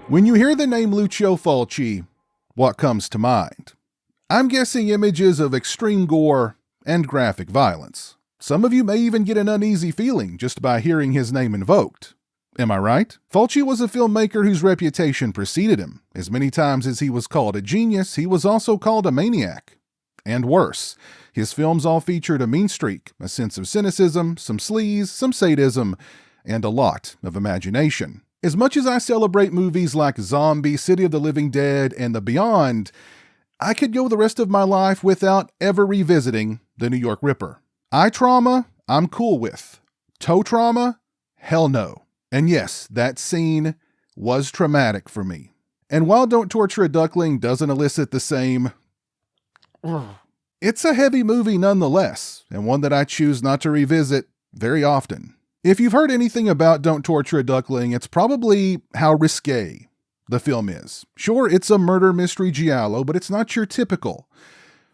When you hear the name Lucio Fulci, what comes to mind? I'm guessing images of extreme gore and graphic violence. Some of you may even get an uneasy feeling just by hearing his name invoked. Am I right? Fulci was a filmmaker whose reputation preceded him. As many times as he was called a genius, he was also called a maniac. And worse, his films all featured a mean streak, a sense of cynicism, some sleaze, some sadism, and a lot of imagination. As much as I celebrate movies like Zombie, City of the Living Dead, and The Beyond, I could go the rest of my life without ever revisiting the New York Ripper. Eye trauma, I'm cool with. Toe trauma? Hell no. And yes, that scene was traumatic for me. And while Don't Torture a Duckling doesn't elicit the same, it's a heavy movie nonetheless, and one that I choose not to revisit very often. If you've heard anything about Don't Torture a Duckling, it's probably how risque the film is. Sure, it's a murder mystery giallo, but it's not your typical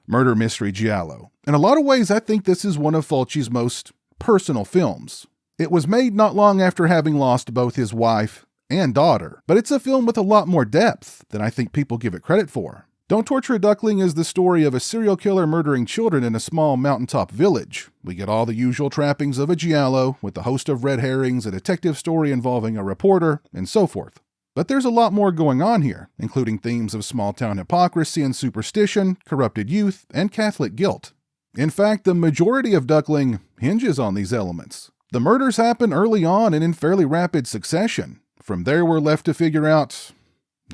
murder mystery giallo. In a lot of ways, I think this is one of Fulci's most personal films. It was made not long after having lost both his wife and daughter, but it's a film with a lot more depth than I think people give it credit for. Don't Torture a Duckling is the story of a serial killer murdering children in a small mountaintop village. We get all the usual trappings of a giallo, with a host of red herrings, a detective story involving a reporter, and so forth. But there's a lot more going on here, including themes of small-town hypocrisy and superstition, corrupted youth, and Catholic guilt. In fact, the majority of Duckling hinges on these elements. The murders happen early on and in fairly rapid succession. From there, we're left to figure out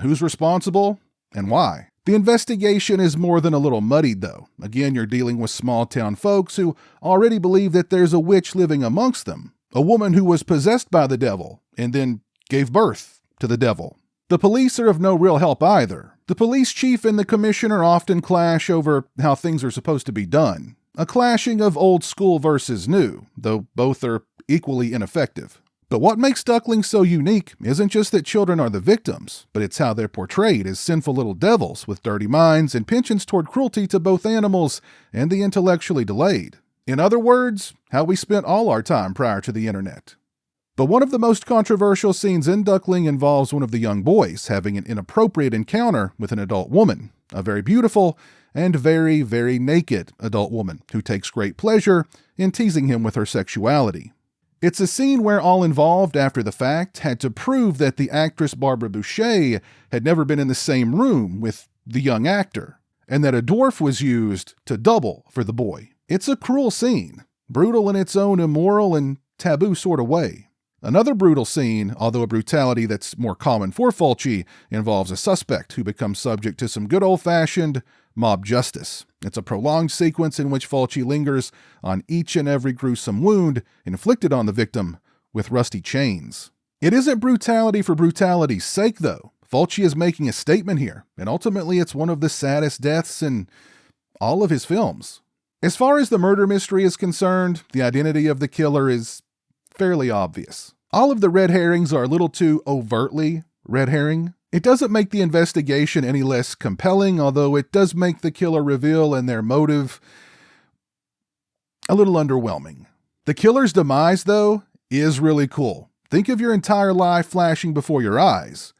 who's responsible and why. The investigation is more than a little muddied, though. Again, you're dealing with small-town folks who already believe that there's a witch living amongst them, a woman who was possessed by the devil and then gave birth to the devil. The police are of no real help either. The police chief and the commissioner often clash over how things are supposed to be done. A clashing of old school versus new, though both are equally ineffective. But what makes Duckling so unique isn't just that children are the victims, but it's how they're portrayed as sinful little devils with dirty minds and penchants toward cruelty to both animals and the intellectually delayed. In other words, how we spent all our time prior to the internet. But one of the most controversial scenes in Duckling involves one of the young boys having an inappropriate encounter with an adult woman, a very beautiful and very, very naked adult woman who takes great pleasure in teasing him with her sexuality. It's a scene where all involved after the fact had to prove that the actress Barbara Boucher had never been in the same room with the young actor, and that a dwarf was used to double for the boy. It's a cruel scene, brutal in its own immoral and taboo sort of way. Another brutal scene, although a brutality that's more common for Fulci, involves a suspect who becomes subject to some good old-fashioned mob justice. It's a prolonged sequence in which Fulci lingers on each and every gruesome wound inflicted on the victim with rusty chains. It isn't brutality for brutality's sake, though. Fulci is making a statement here, and ultimately it's one of the saddest deaths in all of his films. As far as the murder mystery is concerned, the identity of the killer is fairly obvious. All of the red herrings are a little too overtly red herring. It doesn't make the investigation any less compelling, although it does make the killer reveal and their motive a little underwhelming. The killer's demise, though, is really cool. Think of your entire life flashing before your eyes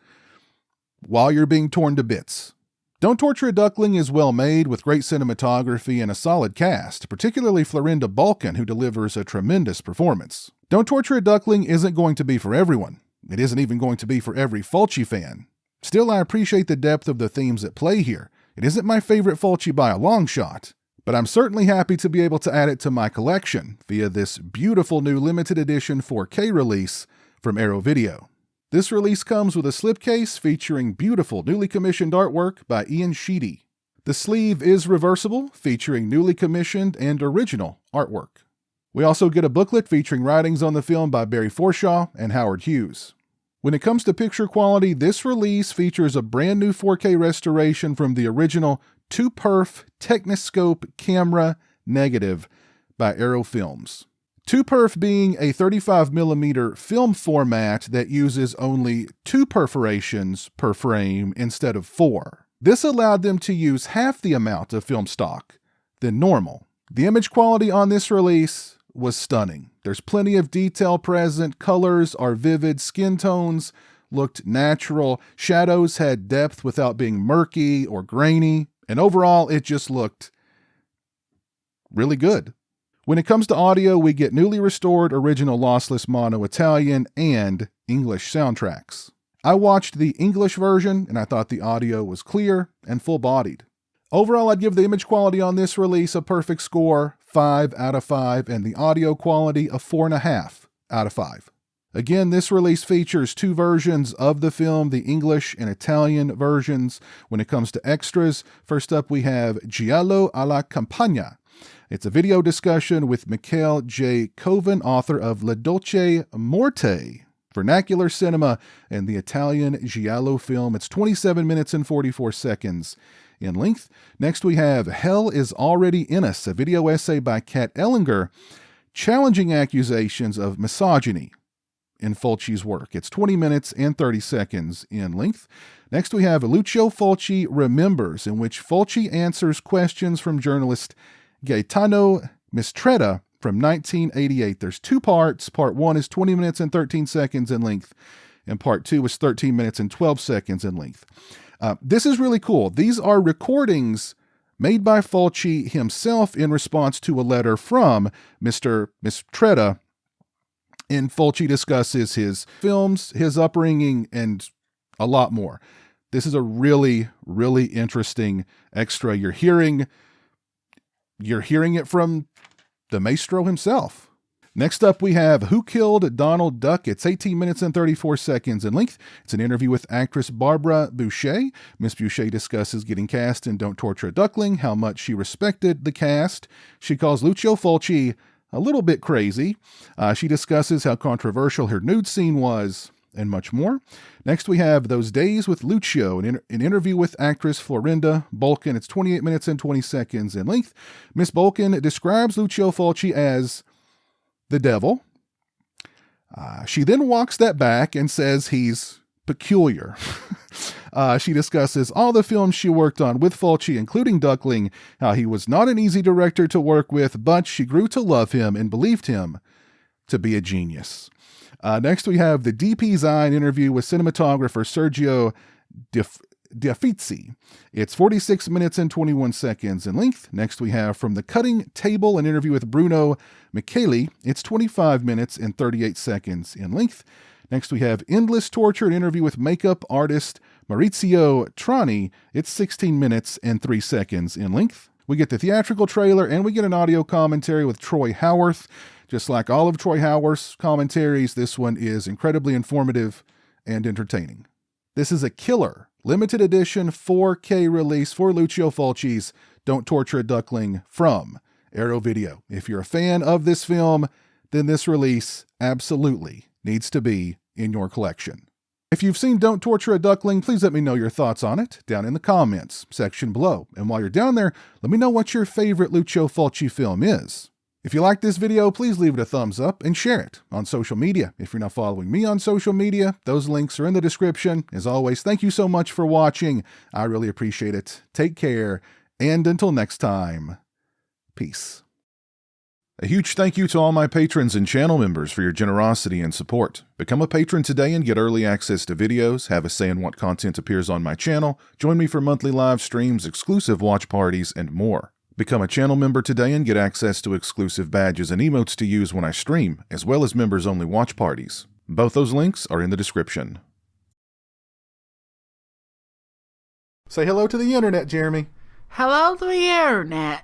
while you're being torn to bits. Don't Torture a Duckling is well made with great cinematography and a solid cast, particularly Florinda Balkan, who delivers a tremendous performance. Don't Torture a Duckling isn't going to be for everyone. It isn't even going to be for every Fulci fan. Still, I appreciate the depth of the themes at play here. It isn't my favorite Fulci by a long shot, but I'm certainly happy to be able to add it to my collection via this beautiful new limited edition 4K release from Arrow Video. This release comes with a slipcase featuring beautiful newly commissioned artwork by Ian Sheedy. The sleeve is reversible, featuring newly commissioned and original artwork. We also get a booklet featuring writings on the film by Barry Forshaw and Howard Hughes. When it comes to picture quality, this release features a brand new 4K restoration from the original 2perf Techniscope camera negative by Arrow Films. 2perf being a 35mm film format that uses only 2 perforations per frame instead of 4. This allowed them to use half the amount of film stock than normal. The image quality on this release was stunning. There's plenty of detail present, colors are vivid, skin tones looked natural. Shadows had depth without being murky or grainy. And overall, it just looked really good. When it comes to audio, we get newly restored original lossless mono Italian and English soundtracks. I watched the English version and I thought the audio was clear and full-bodied. Overall, I'd give the image quality on this release a perfect score, 5 out of 5, and the audio quality a 4.5 out of 5. Again, this release features 2 versions of the film, the English and Italian versions. When it comes to extras, first up we have Giallo alla Campagna. It's a video discussion with Michael J. Coven, author of La Dolce Morte, vernacular cinema, and the Italian Giallo film. It's 27 minutes and 44 seconds in length. Next we have Hell is Already in Us, a video essay by Kat Ellinger, challenging accusations of misogyny in Fulci's work. It's 20 minutes and 30 seconds in length. Next we have Lucio Fulci Remembers, in which Fulci answers questions from journalist Gaetano Mistretta from 1988. There's 2 parts. Part 1 is 20 minutes and 13 seconds in length, and part 2 is 13 minutes and 12 seconds in length. This is really cool. These are recordings made by Fulci himself in response to a letter from Mr. Mistretta, and Fulci discusses his films, his upbringing, and a lot more. This is a really, really interesting extra. You're hearing it from the maestro himself. Next up, we have Who Killed Donald Duck? It's 18 minutes and 34 seconds in length. It's an interview with actress Barbara Boucher. Miss Boucher discusses getting cast in Don't Torture a Duckling, how much she respected the cast. She calls Lucio Fulci a little bit crazy. She discusses how controversial her nude scene was, and much more. Next, we have Those Days with Lucio, an interview with actress Florinda Bolkin. It's 28 minutes and 20 seconds in length. Miss Bolkin describes Lucio Fulci as the devil. She then walks that back and says he's peculiar. She discusses all the films she worked on with Fulci, including Duckling, how he was not an easy director to work with, but she grew to love him and believed him to be a genius. Next, we have the DP Zine interview with cinematographer Sergio Diafizzi. It's 46 minutes and 21 seconds in length. Next, we have From the Cutting Table, an interview with Bruno Micheli. It's 25 minutes and 38 seconds in length. Next, we have Endless Torture, an interview with makeup artist Maurizio Trani. It's 16 minutes and 3 seconds in length. We get the theatrical trailer, and we get an audio commentary with Troy Howarth. Just like all of Troy Howarth's commentaries, this one is incredibly informative and entertaining. This is a killer limited edition 4K release for Lucio Fulci's Don't Torture a Duckling from Arrow Video. If you're a fan of this film, then this release absolutely needs to be in your collection. If you've seen Don't Torture a Duckling, please let me know your thoughts on it down in the comments section below. And while you're down there, let me know what your favorite Lucio Fulci film is. If you like this video, please leave it a thumbs up and share it on social media. If you're not following me on social media, those links are in the description. As always, thank you so much for watching. I really appreciate it. Take care, and until next time, peace. A huge thank you to all my patrons and channel members for your generosity and support. Become a patron today and get early access to videos, have a say in what content appears on my channel, join me for monthly live streams, exclusive watch parties, and more. Become a channel member today and get access to exclusive badges and emotes to use when I stream, as well as members-only watch parties. Both those links are in the description. Say hello to the internet, Jeremy. Hello to the internet.